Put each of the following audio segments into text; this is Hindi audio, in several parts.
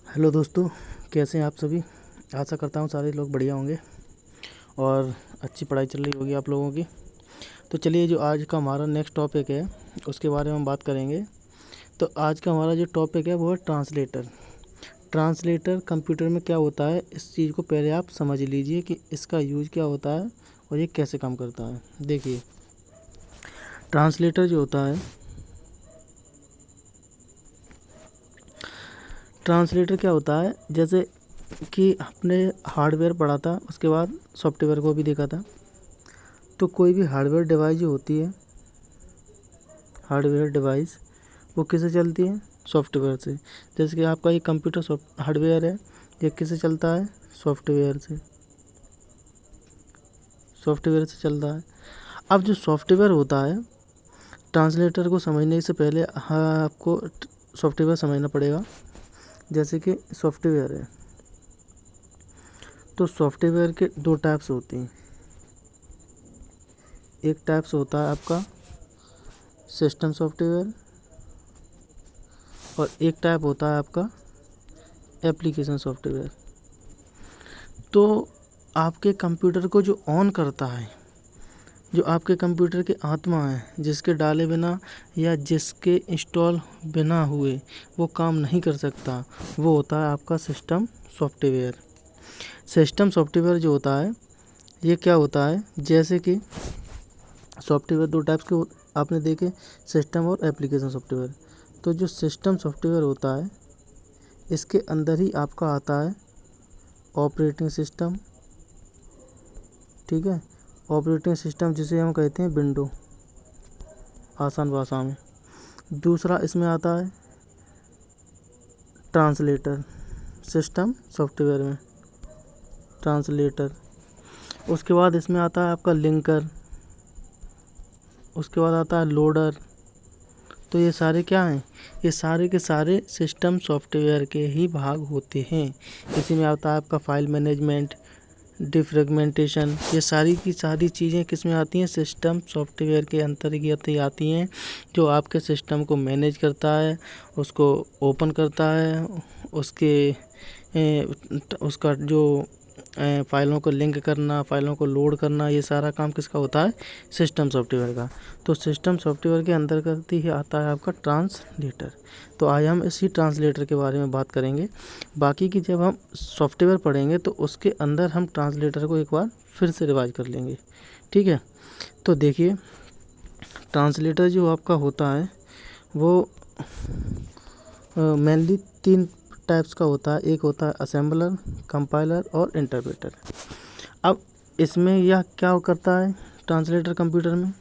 हेलो दोस्तों, कैसे हैं आप सभी। आशा करता हूँ सारे लोग बढ़िया होंगे और अच्छी पढ़ाई चल रही होगी आप लोगों की। तो चलिए, जो आज का हमारा नेक्स्ट टॉपिक है उसके बारे में हम बात करेंगे। तो आज का हमारा जो टॉपिक है वो है ट्रांसलेटर। ट्रांसलेटर कंप्यूटर में क्या होता है, इस चीज़ को पहले आप समझ लीजिए कि इसका यूज़ क्या होता है और ये कैसे काम करता है। देखिए, ट्रांसलेटर जो होता है, ट्रांसलेटर क्या होता है, जैसे कि आपने हार्डवेयर पढ़ा था, उसके बाद सॉफ्टवेयर को भी देखा था। तो कोई भी हार्डवेयर डिवाइस जो होती है, हार्डवेयर डिवाइस वो किससे चलती है, सॉफ्टवेयर से। जैसे कि आपका ये कंप्यूटर सॉफ्ट हार्डवेयर है, ये किससे चलता है, सॉफ्टवेयर से, सॉफ्टवेयर से चलता है। अब जो सॉफ्टवेयर होता है, ट्रांसलेटर को समझने से पहले आपको सॉफ्टवेयर समझना पड़ेगा। जैसे कि सॉफ्टवेयर है, तो सॉफ्टवेयर के दो टाइप्स होती हैं। एक टाइप्स होता है आपका सिस्टम सॉफ्टवेयर और एक टाइप होता है आपका एप्लीकेशन सॉफ्टवेयर। तो आपके कंप्यूटर को जो ऑन करता है, जो आपके कंप्यूटर की आत्मा है, जिसके डाले बिना या जिसके इंस्टॉल बिना हुए वो काम नहीं कर सकता, वो होता है आपका सिस्टम सॉफ्टवेयर। सिस्टम सॉफ्टवेयर जो होता है, ये क्या होता है, जैसे कि सॉफ्टवेयर दो टाइप्स के आपने देखे, सिस्टम और एप्लीकेशन सॉफ्टवेयर। तो जो सिस्टम सॉफ्टवेयर होता है, इसके अंदर ही आपका आता है ऑपरेटिंग सिस्टम। ठीक है, ऑपरेटिंग सिस्टम जिसे हम कहते हैं विंडो, आसान भाषा में। दूसरा इसमें आता है ट्रांसलेटर, सिस्टम सॉफ्टवेयर में ट्रांसलेटर। उसके बाद इसमें आता है आपका लिंकर, उसके बाद आता है लोडर। तो ये सारे क्या हैं, ये सारे के सारे सिस्टम सॉफ्टवेयर के ही भाग होते हैं। इसी में आता है आपका फाइल मैनेजमेंट, डिफ्रेगमेंटेशन। ये सारी की सारी चीज़ें किस में आती हैं, सिस्टम सॉफ्टवेयर के अंतर्गत ही आती हैं, जो आपके सिस्टम को मैनेज करता है, उसको ओपन करता है, उसका जो फाइलों को लिंक करना, फाइलों को लोड करना, ये सारा काम किसका होता है, सिस्टम सॉफ्टवेयर का। तो सिस्टम सॉफ्टवेयर के अंतर्गत ही आता है आपका ट्रांसलेटर। तो आज हम इसी ट्रांसलेटर के बारे में बात करेंगे। बाकी की जब हम सॉफ्टवेयर पढ़ेंगे तो उसके अंदर हम ट्रांसलेटर को एक बार फिर से रिवाइज कर लेंगे। ठीक है, तो देखिए, ट्रांसलेटर जो आपका होता है वो मेनली तीन टाइप्स का होता है। एक होता है असेंबलर, कंपाइलर और इंटरप्रेटर। अब इसमें यह क्या करता है ट्रांसलेटर कंप्यूटर में,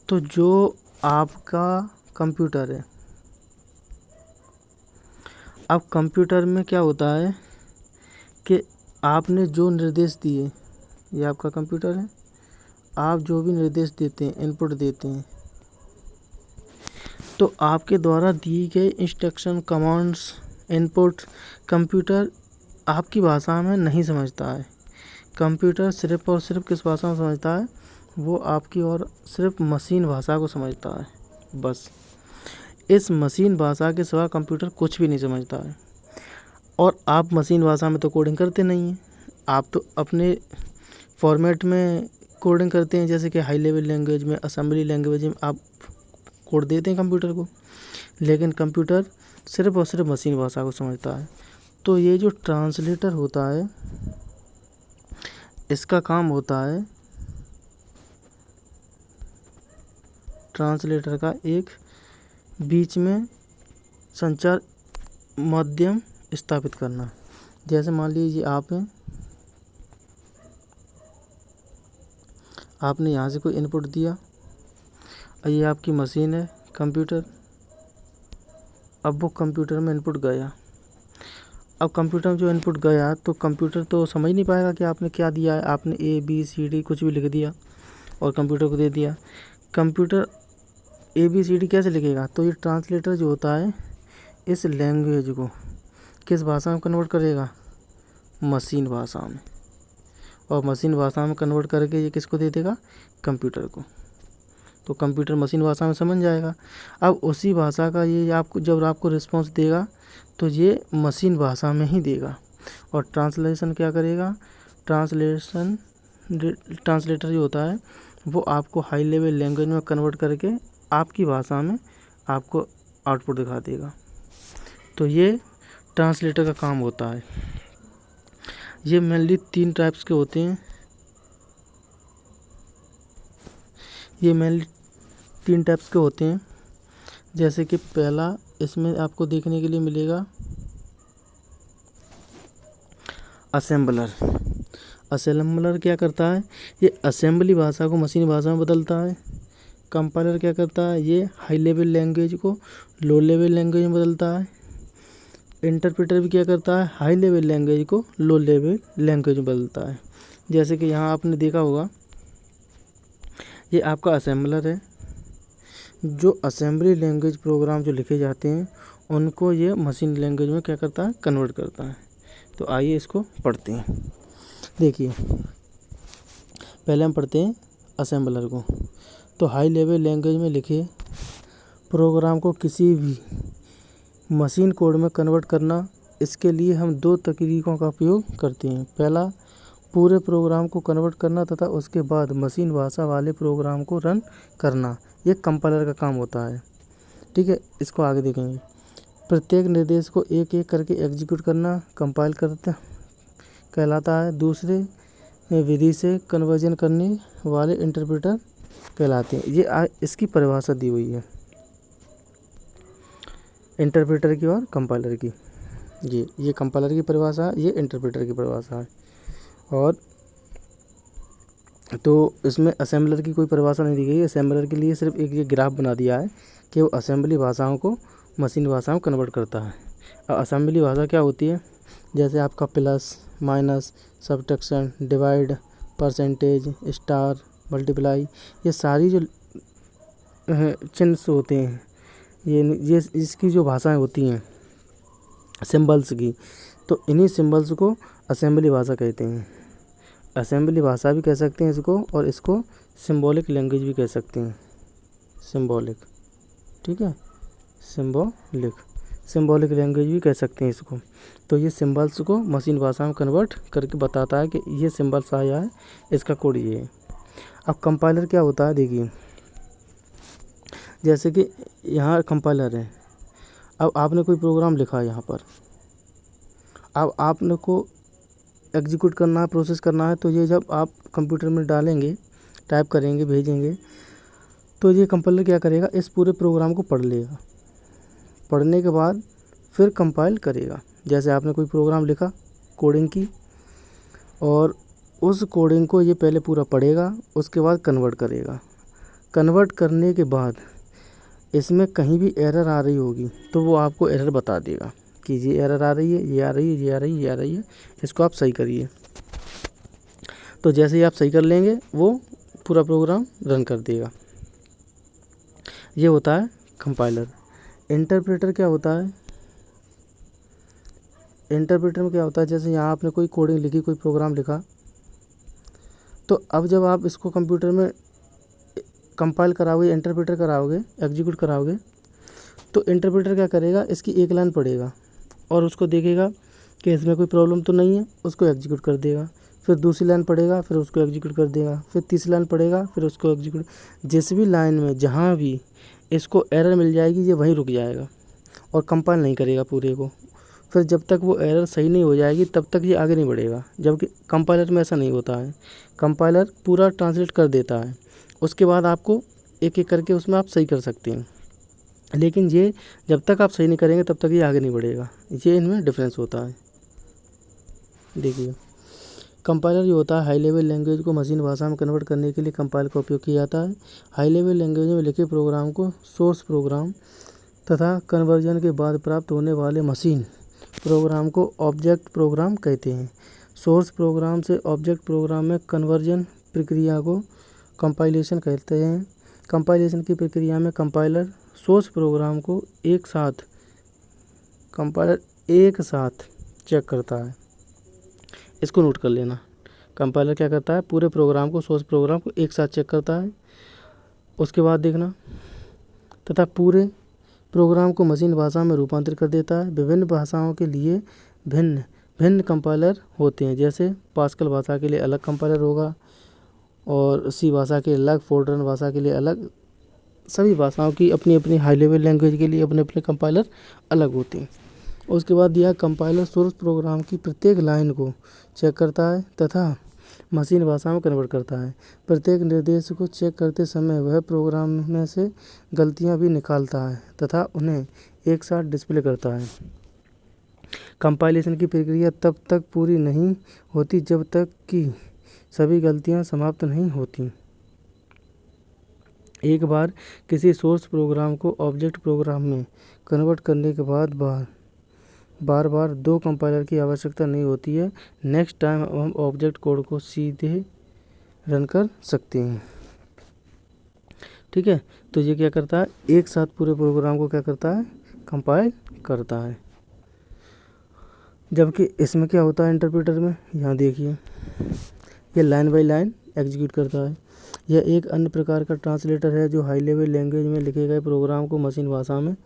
तो जो आपका कंप्यूटर है, अब कंप्यूटर में क्या होता है कि आपने जो निर्देश दिए, ये आपका कंप्यूटर है, आप जो भी निर्देश देते हैं, इनपुट देते हैं, तो आपके द्वारा दिए गए इंस्ट्रक्शन, कमांड्स, इनपुट कंप्यूटर आपकी भाषा में नहीं समझता है। कंप्यूटर सिर्फ़ और सिर्फ किस भाषा में समझता है, वो आपकी और सिर्फ मशीन भाषा को समझता है। बस इस मशीन भाषा के सिवा कंप्यूटर कुछ भी नहीं समझता है। और आप मशीन भाषा में तो कोडिंग करते नहीं हैं, आप तो अपने फॉर्मेट में कोडिंग करते हैं। जैसे कि हाई लेवल लैंग्वेज में, असेंबली लैंग्वेज में आप कोड देते हैं कंप्यूटर को, लेकिन कंप्यूटर सिर्फ और सिर्फ मशीन भाषा को समझता है। तो ये जो ट्रांसलेटर होता है, इसका काम होता है ट्रांसलेटर का एक बीच में संचार माध्यम स्थापित करना। जैसे मान लीजिए आपने यहाँ से कोई इनपुट दिया, ये आपकी मशीन है कंप्यूटर। अब वो कंप्यूटर में इनपुट गया, अब कंप्यूटर में जो इनपुट गया तो कंप्यूटर तो समझ नहीं पाएगा कि आपने क्या दिया है। आपने ABCD कुछ भी लिख दिया और कंप्यूटर को दे दिया। कंप्यूटर ABCD कैसे लिखेगा, तो ये ट्रांसलेटर जो होता है इस लैंग्वेज को किस भाषा में कन्वर्ट करेगा, मशीन भाषा में। और मशीन भाषा में कन्वर्ट करके ये किसको दे देगा, कंप्यूटर को। तो कंप्यूटर मशीन भाषा में समझ जाएगा। अब उसी भाषा का ये आपको जब आपको रिस्पॉन्स देगा तो ये मशीन भाषा में ही देगा। और ट्रांसलेशन क्या करेगा, ट्रांसलेटर जो होता है वो आपको हाई लेवल लैंग्वेज में कन्वर्ट करके आपकी भाषा में आपको आउटपुट दिखा देगा। तो ये ट्रांसलेटर का काम होता है। ये मेनली 3 टाइप्स के होते हैं। जैसे कि पहला इसमें आपको देखने के लिए मिलेगा असेंबलर क्या करता है, ये असेंबली भाषा को मशीन भाषा में बदलता है। कंपाइलर क्या करता है, ये हाई लेवल लैंग्वेज को लो लेवल लैंग्वेज में बदलता है। इंटरप्रेटर भी क्या करता है, हाई लेवल लैंग्वेज को लो लेवल लैंग्वेज में बदलता है। जैसे कि यहाँ आपने देखा होगा, ये आपका असेंबलर है। जो असेंबली लैंग्वेज प्रोग्राम जो लिखे जाते हैं उनको ये मशीन लैंग्वेज में क्या करता है, कन्वर्ट करता है। तो आइए इसको पढ़ते हैं। देखिए पहले हम पढ़ते हैं असेंबलर को। तो हाई लेवल लैंग्वेज में लिखे प्रोग्राम को किसी भी मशीन कोड में कन्वर्ट करना, इसके लिए हम 2 तकनीकों का उपयोग करते हैं। पहला, पूरे प्रोग्राम को कन्वर्ट करना तथा उसके बाद मशीन भाषा वाले प्रोग्राम को रन करना। ये कंपाइलर का काम होता है। ठीक है, इसको आगे देखेंगे। प्रत्येक निर्देश को एक एक करके एग्जीक्यूट करना कंपाइल करता कहलाता है। दूसरे विधि से कन्वर्जन करने वाले इंटरप्रेटर कहलाते हैं। ये इसकी परिभाषा दी हुई है इंटरप्रेटर की और कंपाइलर की। ये कंपाइलर की परिभाषा है, ये इंटरप्रेटर की परिभाषा है। और तो इसमें असेंबलर की कोई परिभाषा नहीं दी गई है। असेंबलर के लिए सिर्फ एक ये ग्राफ बना दिया है कि वो असेंबली भाषाओं को मशीन भाषा में कन्वर्ट करता है। अब असेंबली भाषा क्या होती है, जैसे आपका plus, minus, subtraction, divide, percentage, star, multiply, ये सारी जो चिन्ह होते हैं, ये इसकी जो भाषाएं होती हैं सिंबल्स की, तो इन्हीं सिंबल्स को असेंबली भाषा कहते हैं। असेंबली भाषा भी कह सकते हैं इसको, और इसको सिंबॉलिक लैंग्वेज भी कह सकते हैं। सिंबॉलिक, ठीक है, सिंबॉलिक लैंग्वेज भी कह सकते हैं इसको। तो ये सिंबल्स को मशीन भाषा में कन्वर्ट करके बताता है कि ये सिंबल्स आया है, इसका कोड ये है। अब कंपाइलर क्या होता है, देखिए जैसे कि यहाँ कंपाइलर है। अब आपने कोई प्रोग्राम लिखा है यहाँ पर, अब आपने को एग्जीक्यूट करना है, प्रोसेस करना है। तो ये जब आप कंप्यूटर में डालेंगे, टाइप करेंगे, भेजेंगे, तो ये कंपाइलर क्या करेगा, इस पूरे प्रोग्राम को पढ़ लेगा। पढ़ने के बाद फिर कंपाइल करेगा। जैसे आपने कोई प्रोग्राम लिखा कोडिंग की, और उस कोडिंग को ये पहले पूरा पढ़ेगा, उसके बाद कन्वर्ट करेगा। कन्वर्ट करने के बाद इसमें कहीं भी एरर आ रही होगी तो वो आपको एरर बता देगा कि ये एरर आ रही है, ये आ रही है, ये आ रही है, ये आ रही है, इसको आप सही करिए। तो जैसे ही आप सही कर लेंगे वो पूरा प्रोग्राम रन कर देगा। ये होता है कंपाइलर। इंटरप्रेटर क्या होता है, इंटरप्रेटर में क्या होता है, जैसे यहाँ आपने कोई कोडिंग लिखी, कोई प्रोग्राम लिखा, तो अब जब आप इसको कंप्यूटर में कंपाइल कराओगे, इंटरप्रेटर कराओगे, एग्जीक्यूट कराओगे, तो इंटरप्रेटर क्या करेगा, इसकी एक लाइन पढ़ेगा और उसको देखेगा कि इसमें कोई प्रॉब्लम तो नहीं है, उसको एग्जीक्यूट कर देगा। फिर दूसरी लाइन पढ़ेगा, फिर उसको एग्जीक्यूट कर देगा। फिर तीसरी लाइन पढ़ेगा, फिर उसको एग्जीक्यूट। जिस भी लाइन में जहाँ भी इसको एरर मिल जाएगी, ये वहीं रुक जाएगा और कंपाइल नहीं करेगा पूरे को। फिर जब तक वो एरर सही नहीं हो जाएगी तब तक ये आगे नहीं बढ़ेगा। जबकि कंपाइलर में ऐसा नहीं होता है। कंपाइलर पूरा ट्रांसलेट कर देता है, उसके बाद आपको एक एक करके उसमें आप सही कर सकते हैं। लेकिन ये जब तक आप सही नहीं करेंगे तब तक ये आगे नहीं बढ़ेगा। ये इनमें डिफरेंस होता है। देखिए, कंपाइलर जो होता है, हाई लेवल लैंग्वेज को मशीन भाषा में कन्वर्ट करने के लिए कंपाइल का उपयोग किया जाता है। हाई लेवल लैंग्वेज में लिखे प्रोग्राम को सोर्स प्रोग्राम तथा कन्वर्जन के बाद प्राप्त होने वाले मशीन प्रोग्राम को ऑब्जेक्ट प्रोग्राम कहते हैं। सोर्स प्रोग्राम से ऑब्जेक्ट प्रोग्राम में कन्वर्जन प्रक्रिया को कंपाइलेशन कहते हैं। कंपाइलेशन की प्रक्रिया में कंपाइलर सोर्स प्रोग्राम को एक साथ चेक करता है। इसको नोट कर लेना। कंपाइलर क्या करता है, पूरे प्रोग्राम को, सोर्स प्रोग्राम को एक साथ चेक करता है। उसके बाद देखना, तथा पूरे प्रोग्राम को मशीन भाषा में रूपांतरित कर देता है। विभिन्न भाषाओं के लिए भिन्न भिन्न कंपाइलर होते हैं, जैसे पास्कल भाषा के लिए अलग कंपाइलर होगा और सी भाषा के अलग, फोर्ट्रन भाषा के लिए अलग। सभी भाषाओं की अपनी अपनी हाई लेवल लैंग्वेज के लिए अपने अपने कंपाइलर अलग होते हैं। उसके बाद दिया कंपाइलर सोर्स प्रोग्राम की प्रत्येक लाइन को चेक करता है तथा मशीन भाषा में कन्वर्ट करता है। प्रत्येक निर्देश को चेक करते समय वह प्रोग्राम में से गलतियां भी निकालता है तथा उन्हें एक साथ डिस्प्ले करता है। कंपाइलेशन की प्रक्रिया तब तक पूरी नहीं होती जब तक कि सभी गलतियां समाप्त नहीं होती। एक बार किसी सोर्स प्रोग्राम को ऑब्जेक्ट प्रोग्राम में कन्वर्ट करने के बाद बार बार दो कंपाइलर की आवश्यकता नहीं होती है। नेक्स्ट टाइम हम ऑब्जेक्ट कोड को सीधे रन कर सकते हैं। ठीक है, तो ये क्या करता है, एक साथ पूरे प्रोग्राम को क्या करता है, कंपाइल करता है। जबकि इसमें क्या होता है इंटरप्रेटर में, यहाँ देखिए ये लाइन बाय लाइन एग्जीक्यूट करता है। यह एक अन्य प्रकार का ट्रांसलेटर है जो हाई लेवल लैंग्वेज में लिखे गए प्रोग्राम को मशीन भाषा में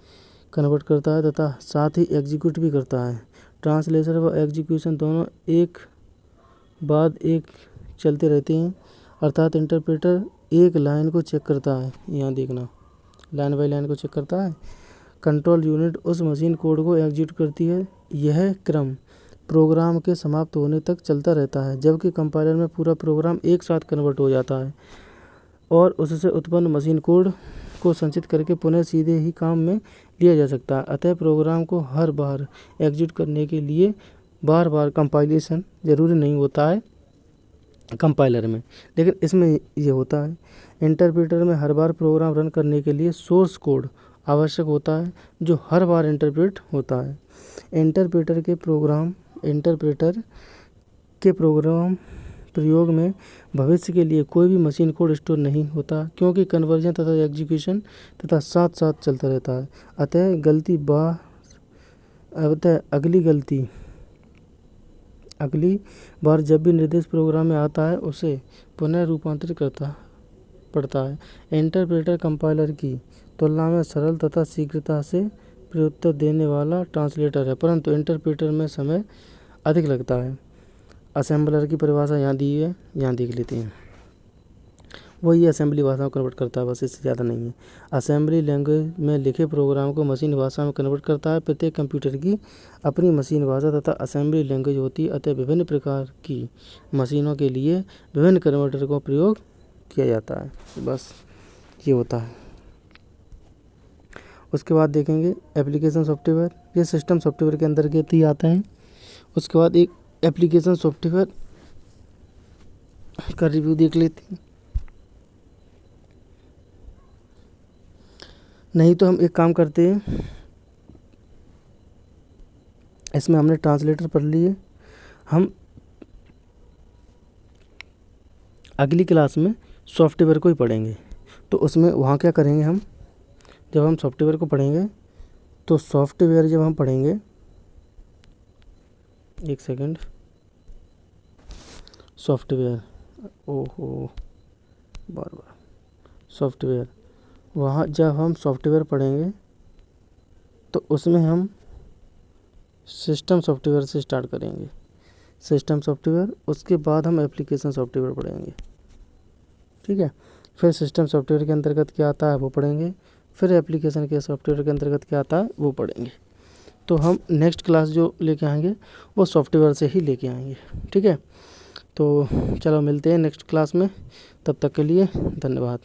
कन्वर्ट करता है तथा साथ ही एग्जीक्यूट भी करता है। ट्रांसलेशन व एग्जीक्यूशन दोनों एक बाद एक चलते रहते हैं, अर्थात इंटरप्रेटर एक लाइन को चेक करता है, यहाँ देखना लाइन बाय लाइन को चेक करता है। कंट्रोल यूनिट उस मशीन कोड को एग्जीक्यूट करती है। यह क्रम प्रोग्राम के समाप्त होने तक चलता रहता है, जबकि कंपाइलर में पूरा प्रोग्राम एक साथ कन्वर्ट हो जाता है और उससे उत्पन्न मशीन कोड को संचित करके पुनः सीधे ही काम में लिया जा सकता है। अतः प्रोग्राम को हर बार एग्जीक्यूट करने के लिए बार बार कंपाइलेशन जरूरी नहीं होता है कंपाइलर में, लेकिन इसमें ये होता है। इंटरप्रेटर में हर बार प्रोग्राम रन करने के लिए सोर्स कोड आवश्यक होता है जो हर बार इंटरप्रेट होता है। इंटरप्रेटर के प्रोग्राम प्रयोग में भविष्य के लिए कोई भी मशीन कोड स्टोर नहीं होता, क्योंकि कन्वर्जन तथा एग्जीक्यूशन तथा साथ साथ चलता रहता है। अतः अगली बार जब भी निर्देश प्रोग्राम में आता है उसे पुनः रूपांतरित करता पड़ता है। इंटरप्रेटर कंपाइलर की तुलना में सरल तथा शीघ्रता से प्रत्युत्तर देने वाला ट्रांसलेटर है, परंतु इंटरप्रेटर में समय अधिक लगता है। असेंबलर की परिभाषा यहाँ दी है, यहाँ देख लेते हैं। वही असेंबली भाषा में कन्वर्ट करता है, बस इससे ज़्यादा नहीं है। असेंबली लैंग्वेज में लिखे प्रोग्राम को मशीन भाषा में कन्वर्ट करता है। प्रत्येक कंप्यूटर की अपनी मशीन भाषा तथा असेंबली लैंग्वेज होती है, अतः विभिन्न प्रकार की मशीनों के लिए विभिन्न कन्वर्टर का प्रयोग किया जाता है। बस ये होता है। उसके बाद देखेंगे एप्लीकेशन सॉफ्टवेयर, ये सिस्टम सॉफ्टवेयर के अंतर्गत ही आता है। उसके बाद एक एप्लीकेशन सॉफ्टवेयर का रिव्यू देख लेते हैं। नहीं तो हम एक काम करते हैं, इसमें हमने ट्रांसलेटर पढ़ लिए, हम अगली क्लास में सॉफ्टवेयर को ही पढ़ेंगे। तो उसमें वहाँ क्या करेंगे, हम जब हम सॉफ्टवेयर को पढ़ेंगे तो सॉफ्टवेयर जब हम पढ़ेंगे, एक सेकंड, सॉफ्टवेयर, ओहो बार सॉफ्टवेयर, वहाँ जब हम सॉफ्टवेयर पढ़ेंगे तो उसमें हम सिस्टम सॉफ्टवेयर से स्टार्ट करेंगे। सिस्टम सॉफ्टवेयर, उसके बाद हम एप्लीकेशन सॉफ्टवेयर पढ़ेंगे। ठीक है, फिर सिस्टम सॉफ्टवेयर के अंतर्गत क्या आता है वो पढ़ेंगे, फिर एप्लीकेशन के सॉफ्टवेयर के अंतर्गत क्या आता है वो पढ़ेंगे। तो हम नेक्स्ट क्लास जो लेके आएंगे वो सॉफ्टवेयर से ही लेके आएंगे। ठीक है, तो चलो मिलते हैं नेक्स्ट क्लास में, तब तक के लिए धन्यवाद।